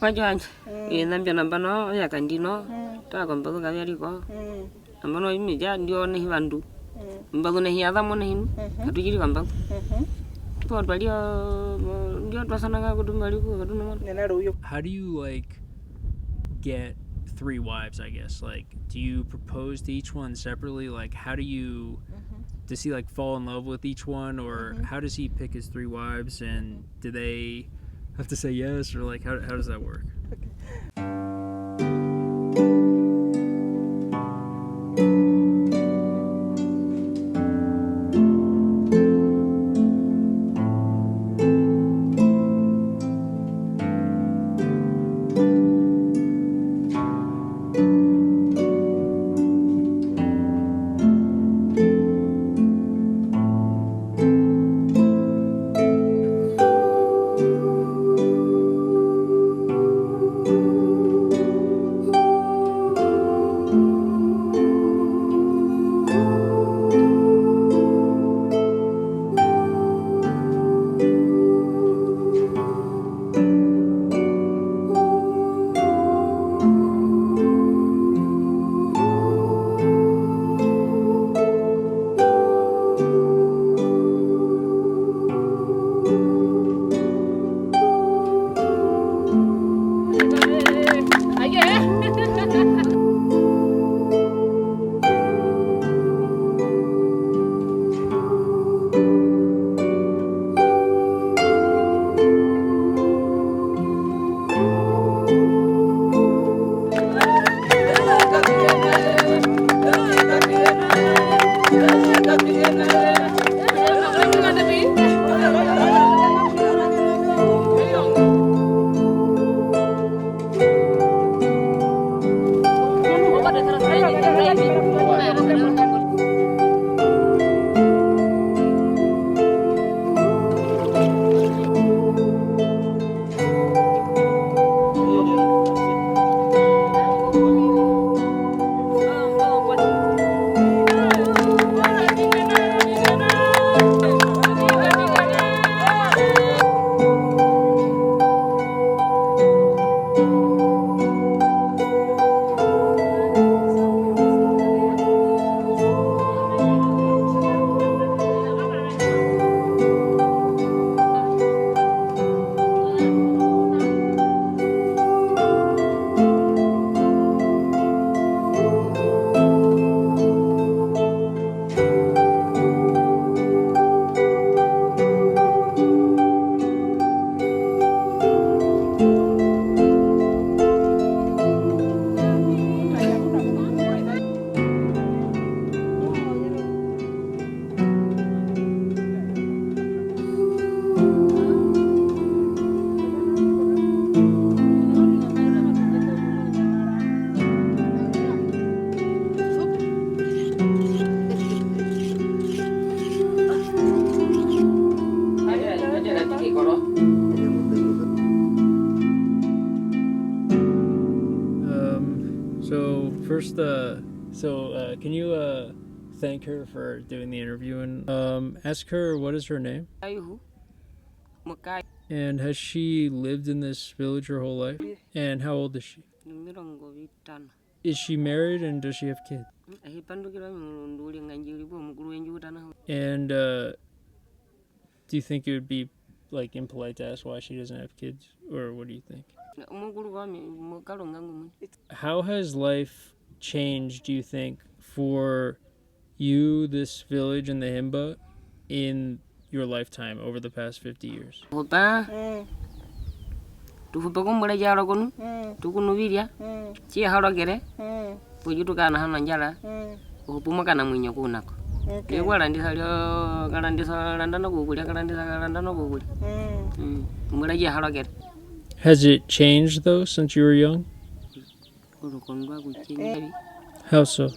Kwajan, Nambia Nambano, Yakandino, Tagambo Gaverico, Amano Imija, Dion Hivandu, Mbaguna Hiava Monahin, Katuji Gamba. How do you like get 3 wives, I guess? Like, do you propose to each one separately? Like, how do you does he like fall in love with each one, or how does he pick his 3 wives, and do they have to say yes, or like how does that work? So first, can you thank her for doing the interview, and ask her what is her name? And has she lived in this village her whole life? And how old is she? Is she married, and does she have kids? And do you think it would be like impolite to ask why she doesn't have kids, or what do you think? How has life changed, do you think, for you, this village, and the Himba in your lifetime over the past 50 years? Has it changed, though, since you were young? How so?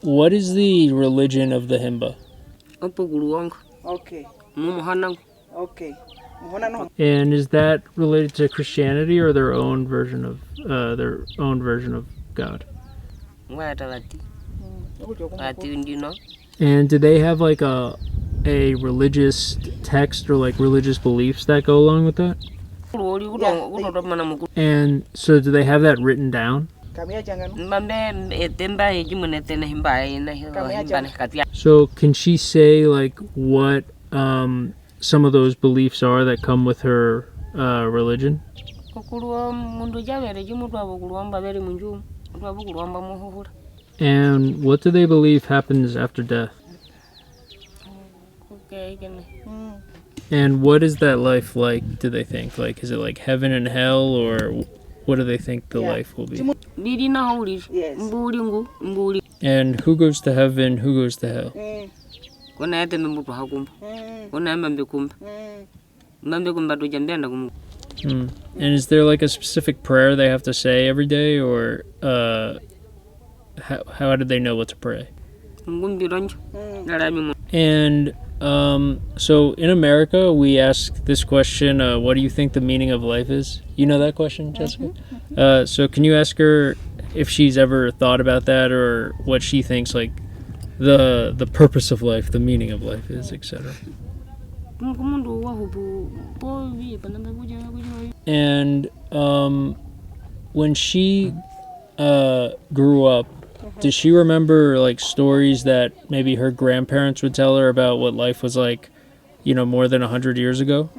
What is the religion of the Himba? Okay. Okay. And is that related to Christianity or their own version of God? And do they have like a religious text or like religious beliefs that go along with that? And so do they have that written down? So can she say like what some of those beliefs are that come with her religion? And what do they believe happens after death? And what is that life like, do they think? Like, is it like heaven and hell, or what do they think the life will be? Yes. And who goes to heaven, who goes to hell? And is there like a specific prayer they have to say every day, or how do they know what to pray? And so in America, we ask this question, what do you think the meaning of life is? You know that question, Jessica? So can you ask her if she's ever thought about that, or what she thinks like the purpose of life, the meaning of life is, etc.? And when she grew up, does she remember like stories that maybe her grandparents would tell her about what life was like, you know, more than 100 years ago?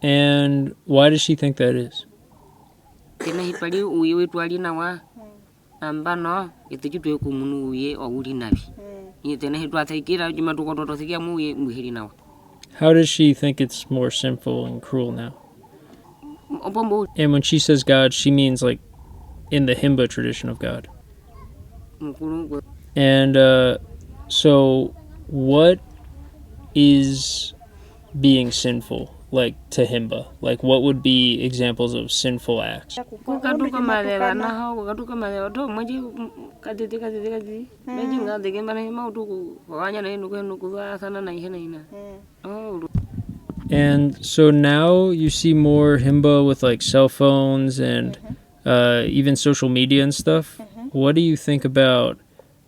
And why does she think that is? How does she think it's more sinful and cruel now? And when she says God, she means like in the Himba tradition of God. And so what is being sinful like to Himba? Like what would be examples of sinful acts? And so now you see more Himba with like cell phones and even social media and stuff. What do you think about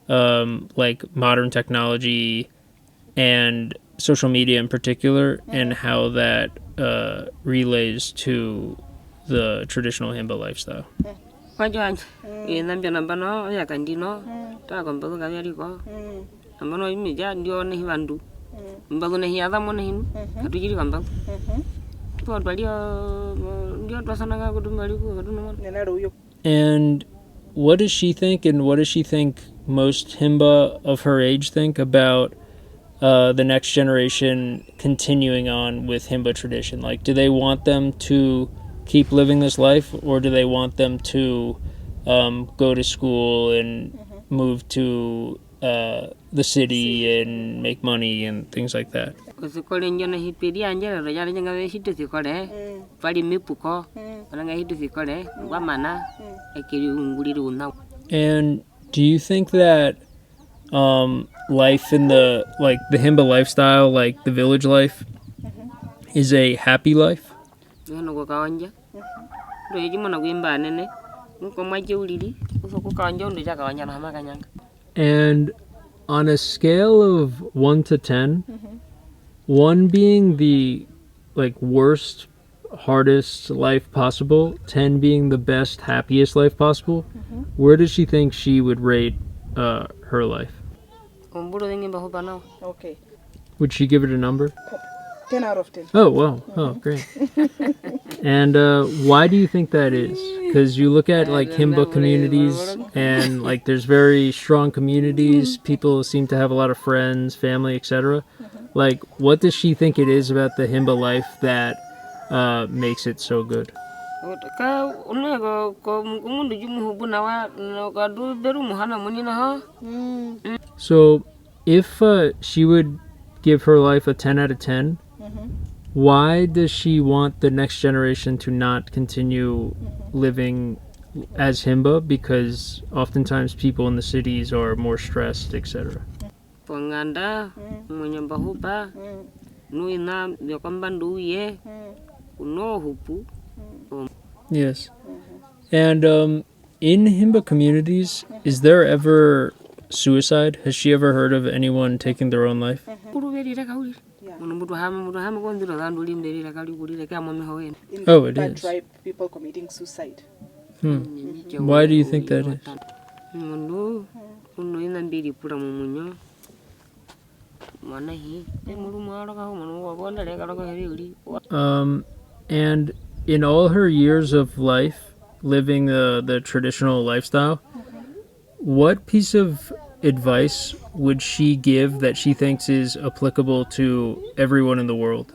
like modern technology and social media in particular, and how that relays to the traditional Himba lifestyle? And what does she think, and what does she think most Himba of her age think about the next generation continuing on with Himba tradition? Like, do they want them to keep living this life, or do they want them to go to school and move to the city and make money and things like that? And do you think that life in the Himba lifestyle, like the village life, is a happy life? And on a scale of 1 to 10, 1 being the like worst, hardest life possible, 10 being the best, happiest life possible, where does she think she would rate her life? Okay. Would she give it a number? 10 out of 10. Oh, wow. Oh, great. And why do you think that is? Because you look at like Himba communities, and like there's very strong communities. People seem to have a lot of friends, family, etc. Like, what does she think it is about the Himba life that makes it so good? So if she would give her life a 10 out of 10, why does she want the next generation to not continue living as Himba? Because oftentimes people in the cities are more stressed, etc. Penganda, menyembah hupa, nuina biokambandu ye, uno hupu. Yes. And in Himba communities, is there ever suicide? Has she ever heard of anyone taking their own life? Oh, it that is. tribe, people committing suicide. Why do you think that is? And in all her years of life, living the traditional lifestyle, what piece of advice would she give that she thinks is applicable to everyone in the world?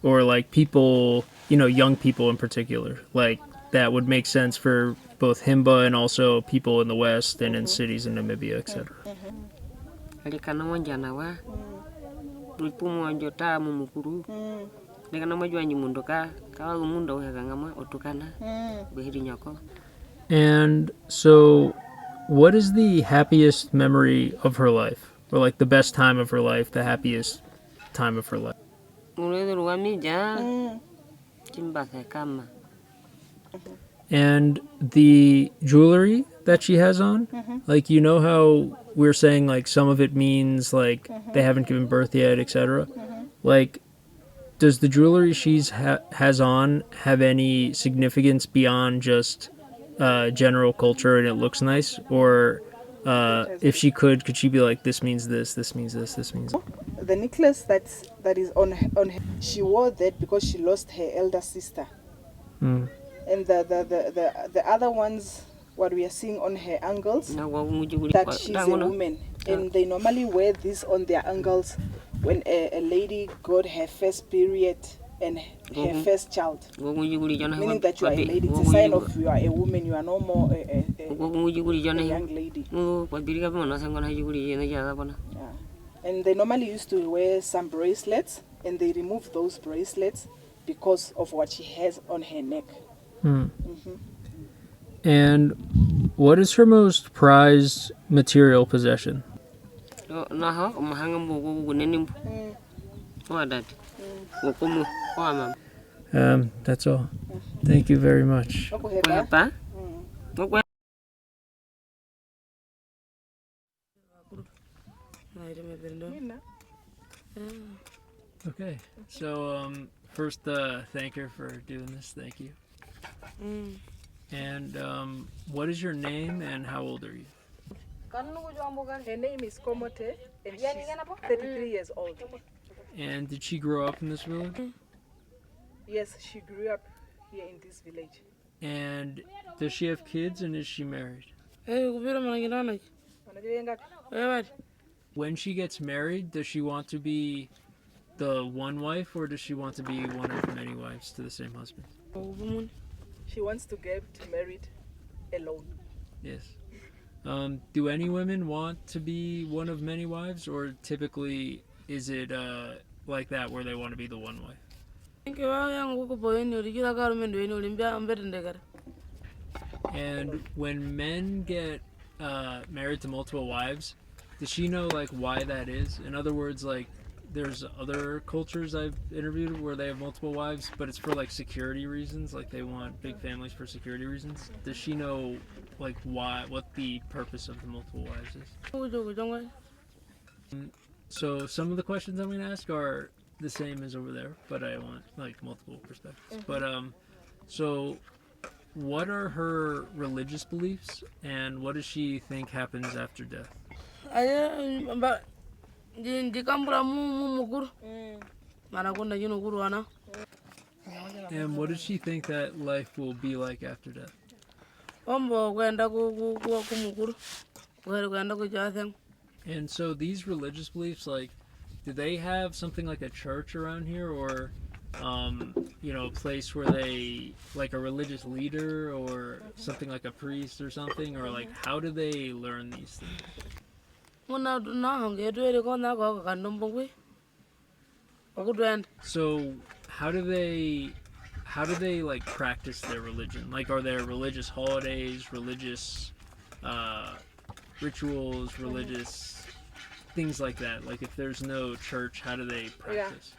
Or like people, young people in particular, like that would make sense for both Himba and also people in the West and in cities in Namibia, etc. And so, what is the happiest memory of her life? Or like the best time of her life, the happiest time of her life? And the jewelry that she has on, like, how we're saying like some of it means like they haven't given birth yet, etc. Like, does the jewelry has on have any significance beyond just general culture and it looks nice? Or if she could she be like, this means this means this means this? The necklace that is on her, she wore that because she lost her elder sister. And the other ones, what we are seeing on her ankles, that she's a woman. And they normally wear this on their ankles when a lady got her first period and her first child. Meaning that you are a lady. It's a sign of you are a woman, you are no more a young lady. Yeah. And they normally used to wear some bracelets, and they remove those bracelets because of what she has on her neck. And what is her most prized material possession? That's all. Thank you very much. Okay, so first thank her for doing this. Thank you. And what is your name and how old are you? Her name is Komote, and she's 33 years old. And did she grow up in this village? Yes, she grew up here in this village. And does she have kids and is she married? When she gets married, does she want to be the one wife or does she want to be one of many wives to the same husband? She wants to get married alone. Yes. Do any women want to be one of many wives, or typically is it like that where they want to be the one wife? And when men get married to multiple wives, does she know like why that is? In other words, like there's other cultures I've interviewed where they have multiple wives, but it's for like security reasons, like they want big families for security reasons. Does she know like what the purpose of the multiple wives is? So some of the questions I'm going to ask are the same as over there, but I want like multiple perspectives. But so what are her religious beliefs and what does she think happens after death? And what does she think that life will be like after death? And so these religious beliefs, like, do they have something like a church around here, or a place where they, like a religious leader or something like a priest or something, or like how do they learn these things? So how do they like practice their religion? Like, are there religious holidays, religious rituals, religious things like that? Like, if there's no church, how do they practice?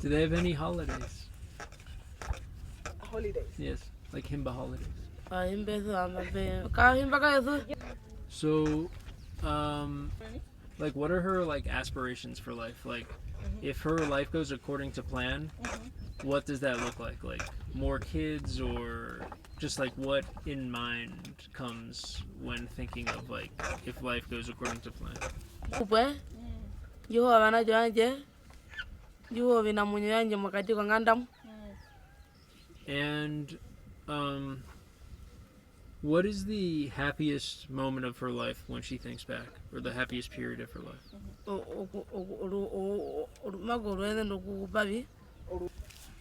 Do they have any holidays? Holidays? Yes, like Himba holidays. So, like, what are her like aspirations for life? Like, if her life goes according to plan, what does that look like? Like, more kids, or just like what in mind comes when thinking of like if life goes according to plan? And what is the happiest moment of her life when she thinks back, or the happiest period of her life?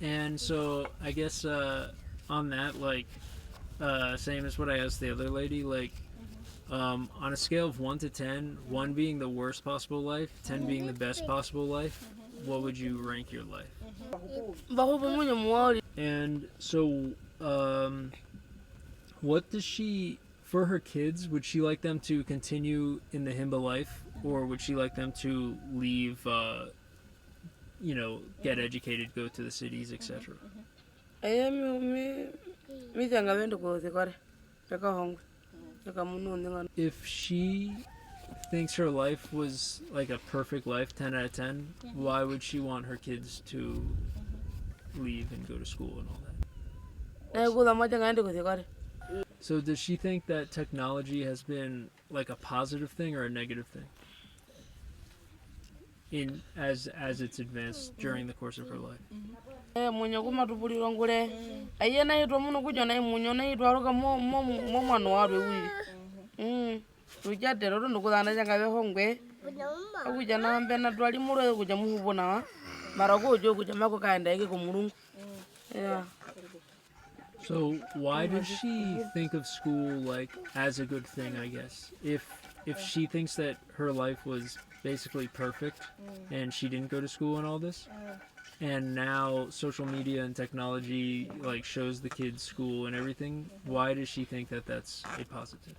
And so I guess on that, like, same as what I asked the other lady, like, on a scale of 1 to 10, 1 being the worst possible life, 10 being the best possible life, what would you rank your life? And so, what does she, for her kids, would she like them to continue in the Himba life, or would she like them to leave, you know, get educated, go to the cities, etc.? If she thinks her life was like a perfect life, 10 out of 10, why would she want her kids to leave and go to school and all that? So does she think that technology has been like a positive thing or a negative thing in as it's advanced during the course of her life? So why does she think of school like as a good thing, I guess? If she thinks that her life was basically perfect and she didn't go to school and all this, and now social media and technology like shows the kids school and everything, why does she think that that's a positive?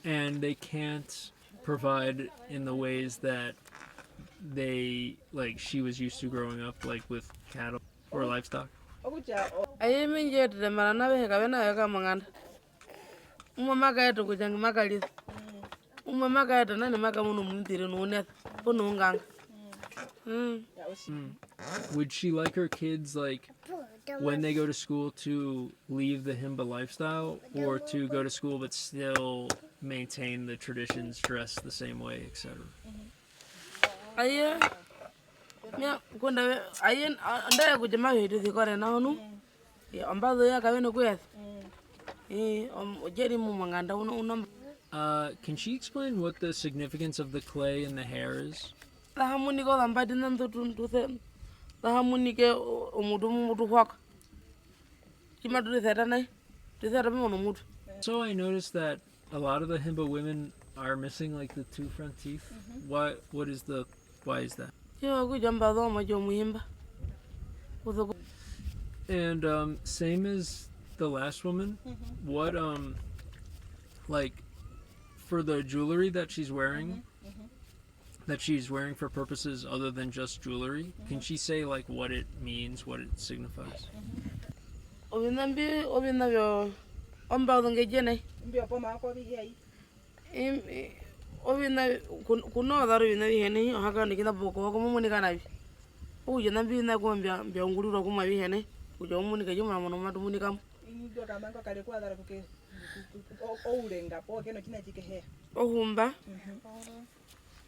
And they can't provide in the ways that they like she was used to growing up, like with cattle or livestock. Would she like her kids, like, when they go to school, to leave the Himba lifestyle, or to go to school but still maintain the traditions, dress the same way, etc.? Can she explain what the significance of the clay in the hair is? So I noticed that a lot of the Himba women are missing like the 2 front teeth. Why is that? And same as the last woman, what like for the jewelry that she's wearing, for purposes other than just jewelry, can she say like what it means, what it signifies?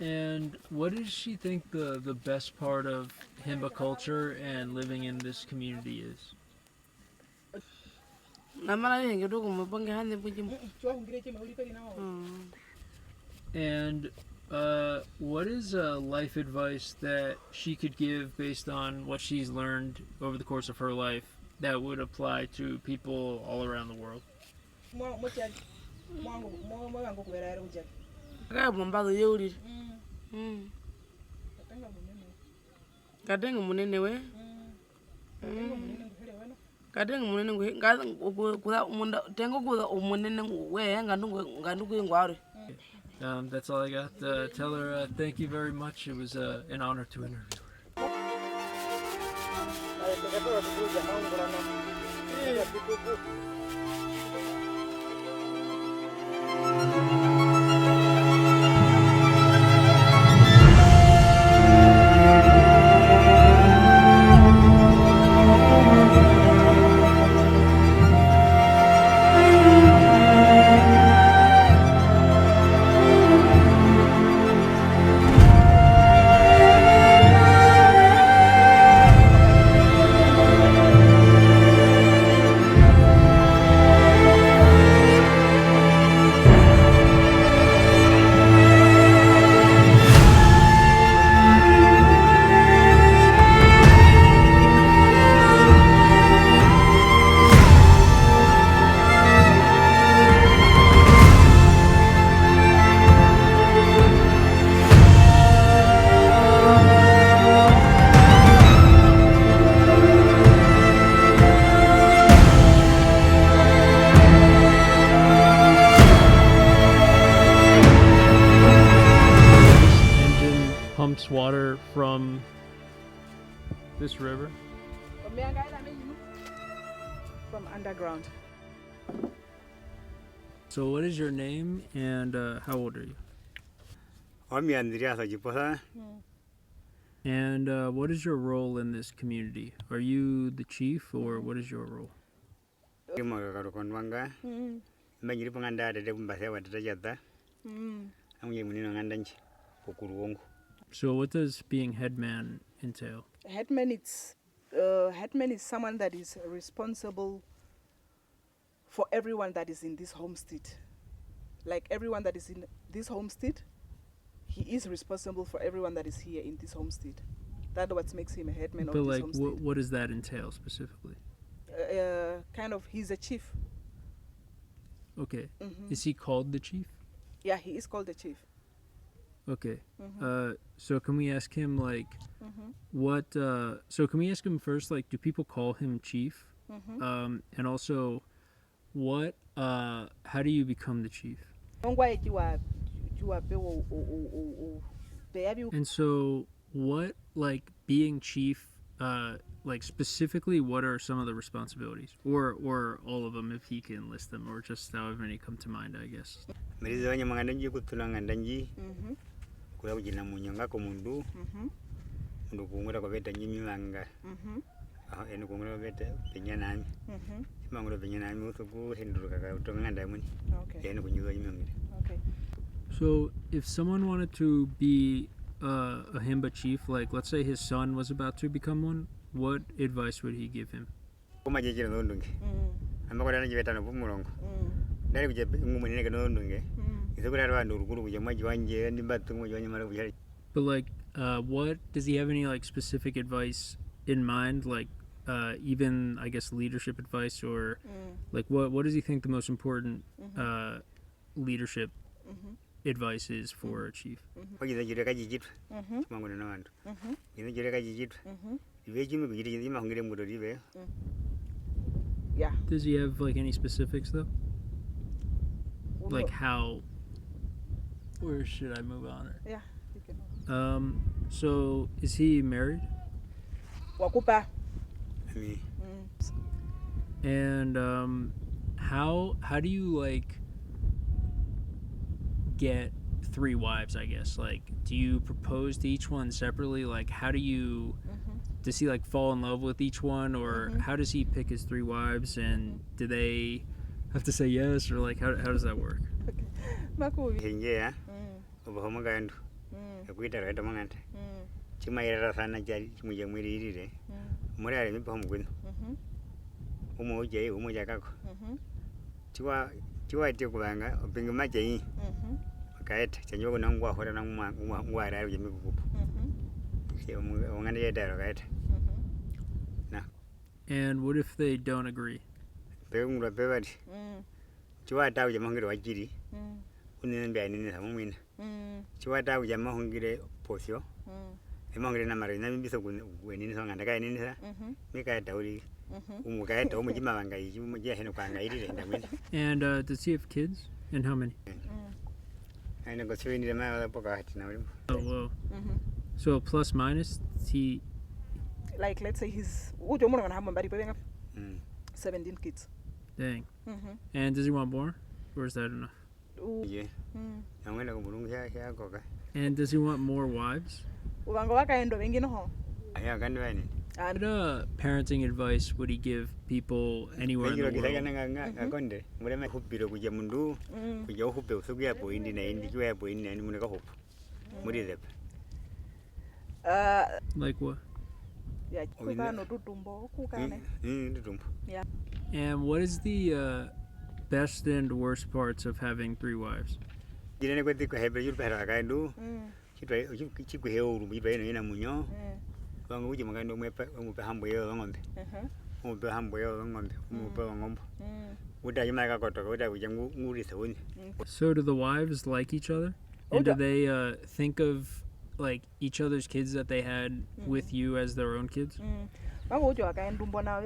And what does she think the best part of Himba culture and living in this community is? And what is life advice that she could give based on what she's learned over the course of her life that would apply to people all around the world? That's all I got. Tell her thank you very much. It was an honor to interview her. Pumps water from this river? From underground. So what is your name and how old are you? And what is your role in this community? Are you the chief or what is your role? So what does being headman entail? Headman is someone that is responsible for everyone that is in this homestead. Like everyone that is in this homestead, he is responsible for everyone that is here in this homestead. That's what makes him a headman of this homestead. But what does that entail specifically? He's a chief. Okay. Is he called the chief? Yeah, he is called the chief. Okay. So can we ask him what? So can we ask him first? Do people call him chief? And also, what? How do you become the chief? And so, what? Being chief. Specifically, what are some of the responsibilities, or all of them, if he can list them, or just however many come to mind, I guess. Okay. So, if someone wanted to be a Himba chief, let's say his son was about to become one, what advice would he give him? But what does he have any specific advice in mind? Even I guess leadership advice, or what does he think the most important leadership advice is for a chief? Yeah. Does he have any specifics though? How? Or should I move on? Yeah, you can. So is he married? Wakupa. And how do you get 3 wives, I guess? Do you propose to each one separately? How do you does he fall in love with each one, or how does he pick his 3 wives, and do they have to say yes, or how does that work? kuita reta manganta chima ira sana jari chimuje mwiri irire muri ari mipa mugwino umo uje umo jakako chiwa tie kubanga opinga maje kaeta chanyo kuna ngwa hora na ngwa ara uje mikukupu ongane yedaro kaeta na. And what if they don't agree? Peungura pevadi chiwa ta uje mangiro wajiri unene mbya nini samumwina chiwa ta uje mahungire posio emangire na mara na mbiso kunini songa ndaka nini sa mika dauri umukaeta umujima bangai umujia heno kwanga irire ndamwina. And does he have kids? And how many? I know go ni ma poka hati na wimbo. Oh, whoa. So plus minus he, Like let's say he's ujo mwana na hamba mbari pebenga 17 kids. dang. And does he want more, or is that enough? Yeah. Namwenda kumulungu ya koka. And does he want more wives? Ubanga wakaendo wengine ho. Aya kandi bani. What parenting advice would he give people anywhere in the world? Akonde mulema hupiro kuja mundu kuja hupe usugu ya poindi na indi kiwa ya poindi na indi muneka hupu muri zepa. Like what? Yeah, kukano tutumbo kukane. Tutumbo. Yeah. And what is the best and worst parts of having 3 wives? Jine kweti kwa hebe yuru pera kaindu. Chikwe heo uru mjiba ina munyo. Wangu uji magando umupe hambo yeo ngombe. Umupe hambo yeo ngombe. Umupe ngombe. Uda yuma kakotoka uda uja nguri sawuni. So do the wives like each other? And do they think of like each other's kids that they had with you as their own kids? Wangu ujo wakaendu mbona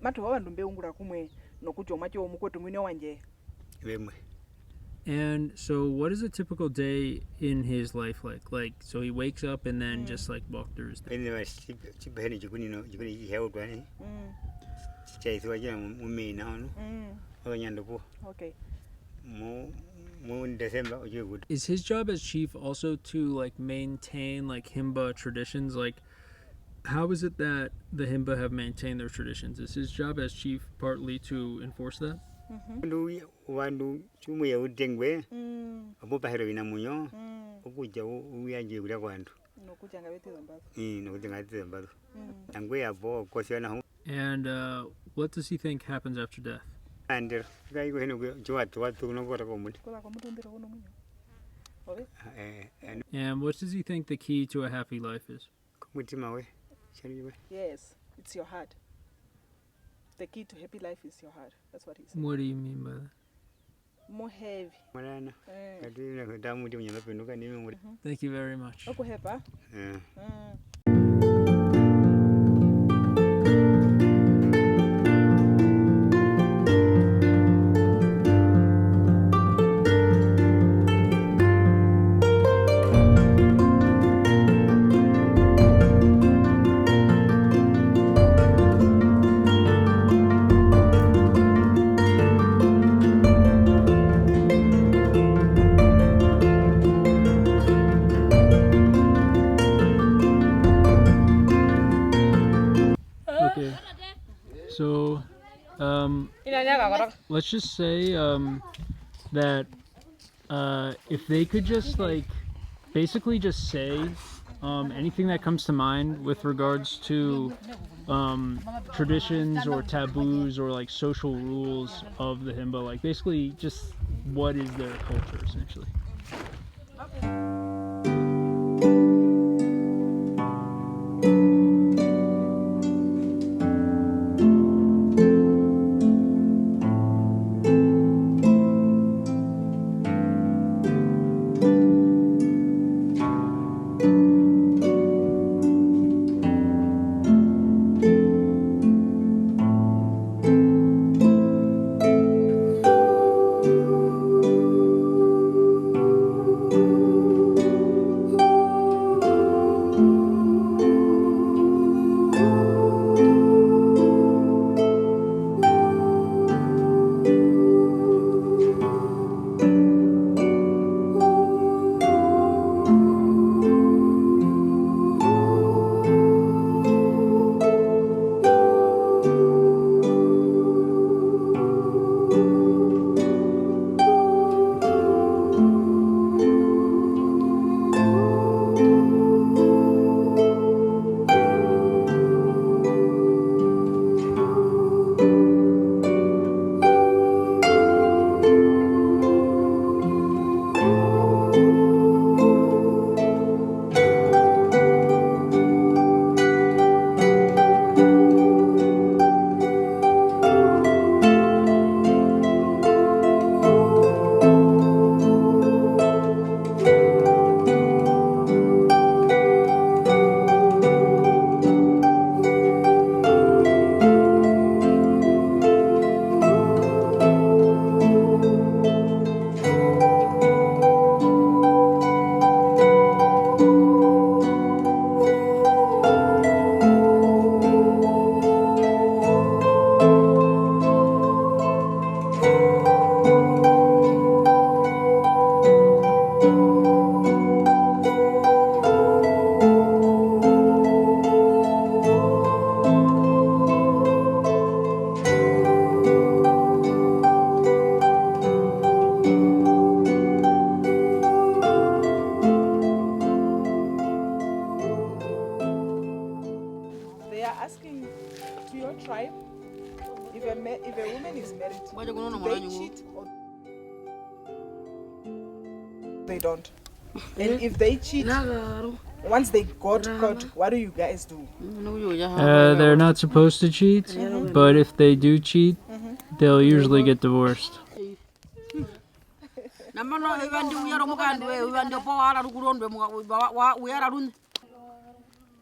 matu wawa ndumbe ungura kumwe nokujo macho omukwetu mwine wanje. Vemwe. And so what is a typical day in his life like? Like, so he wakes up and then just like walk through his day. Anyway, chipeni jikuni no jikuni heo twani. Chai suwa jina mumi na hono. Ola nyando po. Okay. Mo in December ojo good. Is his job as chief also to like maintain like Himba traditions? Like, how is it that the Himba have maintained their traditions? Is his job as chief partly to enforce that? Wandu chumu ya utengwe apopa hero ina munyo okuja uyaje kula kwandu Nokuja ngabete zambazo. nokuja ngabete zambazo angwe apo kosiona hu. And what does he think happens after death? And kai go heno watu kunokota ko muti. Kola kwa mtu ndiro kono munyo. Okay. And what does he think the key to a happy life is? Kumutima we shariwe. Yes, it's your heart. The key to happy life is your heart. That's what he said. What do you mean by that? More heavy. Marana kati na damu ndi mnyama penduka nime muri. Thank you very much. Okuhepa. Okay. So, let's just say that if they could just like basically just say anything that comes to mind with regards to traditions or taboos or like social rules of the Himba, like basically just what is their culture essentially. they don't? And if they cheat, once they got caught, what do you guys do? They're not supposed to cheat, but if they do cheat, they'll usually get divorced.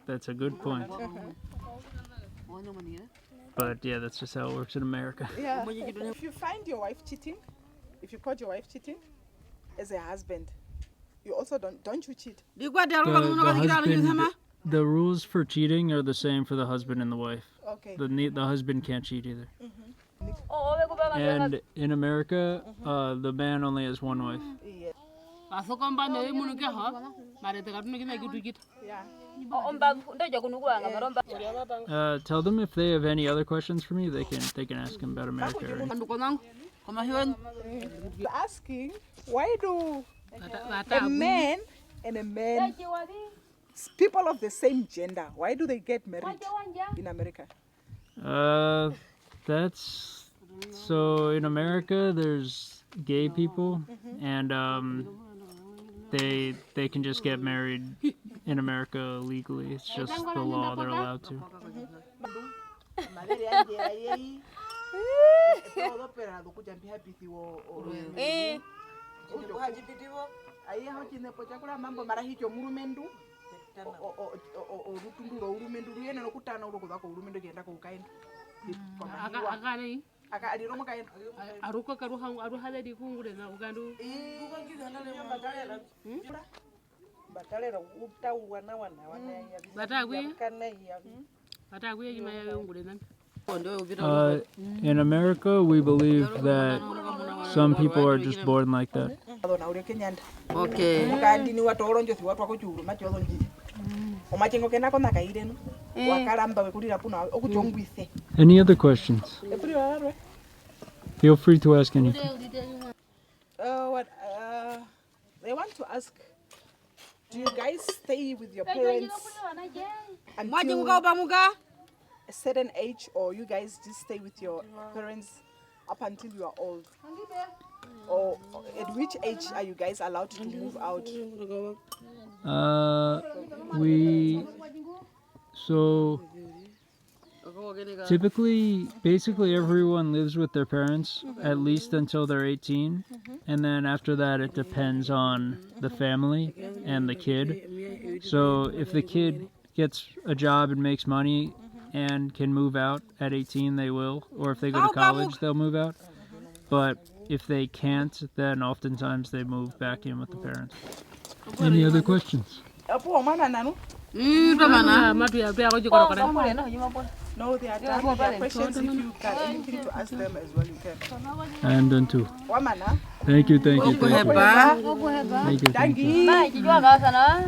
That's a good point. But yeah, that's just how it works in America. Yeah. If you find your wife cheating, if you caught your wife cheating as a husband, you also don't you cheat? The rules for cheating are the same for the husband and the wife. Okay. The husband can't cheat either. And in America, the man only has one wife. Yeah. Tell them if they have any other questions for me, they can ask them about America. Asking, why do a man and a man, people of the same gender, why do they get married in America? That's so in America there's gay people and they can just get married in America legally. It's just the law they're allowed to. In America, we believe that some people are just born like that. Any other questions? Feel free to ask anything. They want to ask, do you guys stay with your parents until a certain age, or you guys just stay with your parents up until you are old? Or at which age are you guys allowed to move out? Typically, basically everyone lives with their parents at least until they're 18, and then after that it depends on the family and the kid. So if the kid gets a job and makes money and can move out at 18, they will, or if they go to college, they'll move out. But if they can't, then oftentimes they move back in with the parents. Any other questions? No, they are done. There are questions. If you got anything to ask them as well, you can. I am done too. Thank you. Thank you.